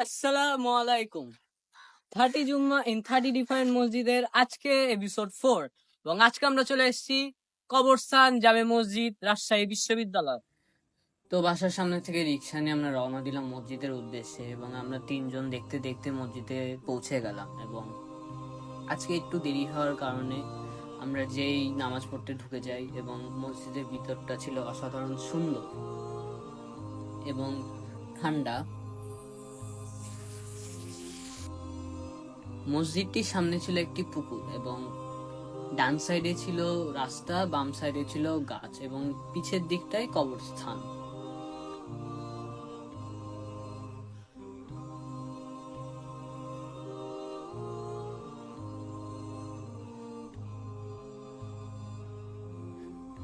আসসালামু আলাইকুম। 30 জুম্মা in 30 different মসজিদের আজকে এপিসোড 4 এবং আজকে আমরা চলে এসেছি কবরস্থান জামে মসজিদ রাজশাহী বিশ্ববিদ্যালয়। তো বাসার সামনে থেকে রিক্সা নিয়ে আমরা রওনা দিলাম মসজিদের উদ্দেশ্যে এবং আমরা তিনজন দেখতে দেখতে মসজিদে পৌঁছে গেলাম। এবং আজকে একটু দেরি হওয়ার কারণে আমরা যেই নামাজ পড়তে ঢুকে যাই এবং মসজিদের ভিতরটা ছিল অসাধারণ সুন্দর এবং ঠান্ডা। মসজিদটির সামনে ছিল একটি পুকুর এবং ডান সাইডে ছিল রাস্তা, বাম সাইডে ছিল গাছ এবং পিছের দিকটায় কবরস্থান।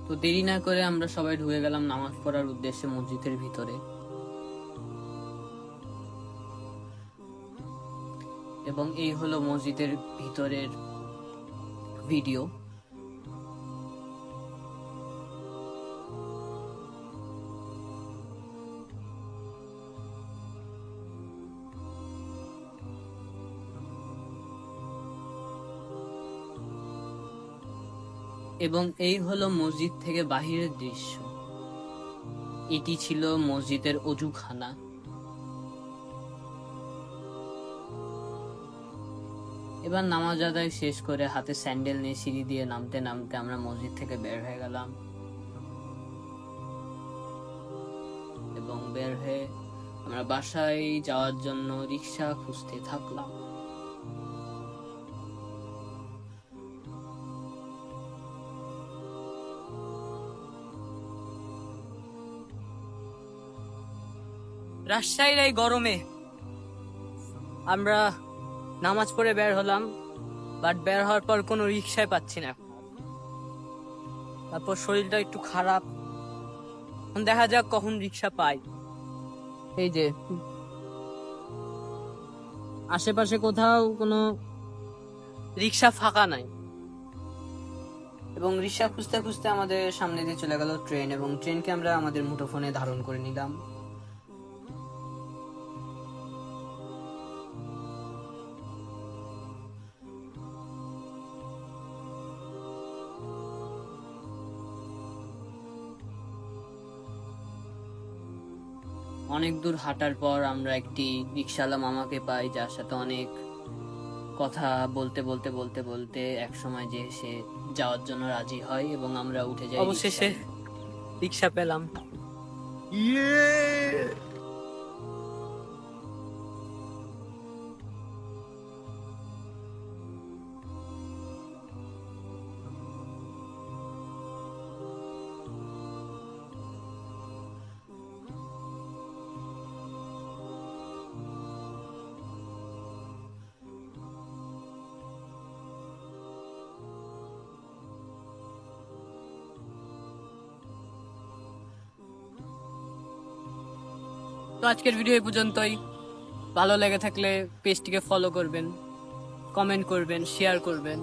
তো দেরি না করে আমরা সবাই ঢুকে গেলাম নামাজ পড়ার উদ্দেশ্যে মসজিদের ভিতরে। এবং এই হলো মসজিদের ভিতরের ভিডিও। এবং এই হলো মসজিদ থেকে বাহিরের দৃশ্য। এটি ছিল মসজিদের অজুখানা। এবার নামাজ আদায় শেষ করে হাতে স্যান্ডেল নিয়ে সিঁড়ি দিয়ে নামতে নামতে আমরা মসজিদ থেকে বের হয়ে গেলাম এবং বের হয়ে আমরা বাসায় যাওয়ার জন্য রিক্সা খুঁজতে থাকলাম। রাজশাহীর এই গরমে আমরা নামাজ পড়ে বের হলাম, বাট বের হওয়ার পর কোনো রিক্সায় পাচ্ছি না। তারপর শরীরটা একটু খারাপ, দেখা যাক কখন রিক্সা পাই। এই যে আশেপাশে কোথাও কোনো রিক্সা ফাঁকা নাই এবং রিক্সা খুঁজতে খুঁজতে আমাদের সামনে দিয়ে চলে গেল ট্রেন এবং ট্রেনকে আমরা আমাদের মুঠোফোনে ধারণ করে নিলাম। অনেক দূর হাঁটার পর আমরা একটি রিক্সাওয়ালা মামাকে পাই, যার সাথে অনেক কথা বলতে বলতে বলতে বলতে এক সময় যে সে যাওয়ার জন্য রাজি হয় এবং আমরা উঠে যাই। অবশেষে রিক্সা পেলাম। তো আজকের ভিডিও এই পর্যন্তই। ভালো লেগে থাকলে পেজটিকে ফলো করবেন, কমেন্ট করবেন, শেয়ার করবেন।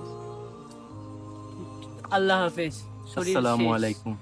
আল্লাহ হাফেজ। আসসালামু আলাইকুম।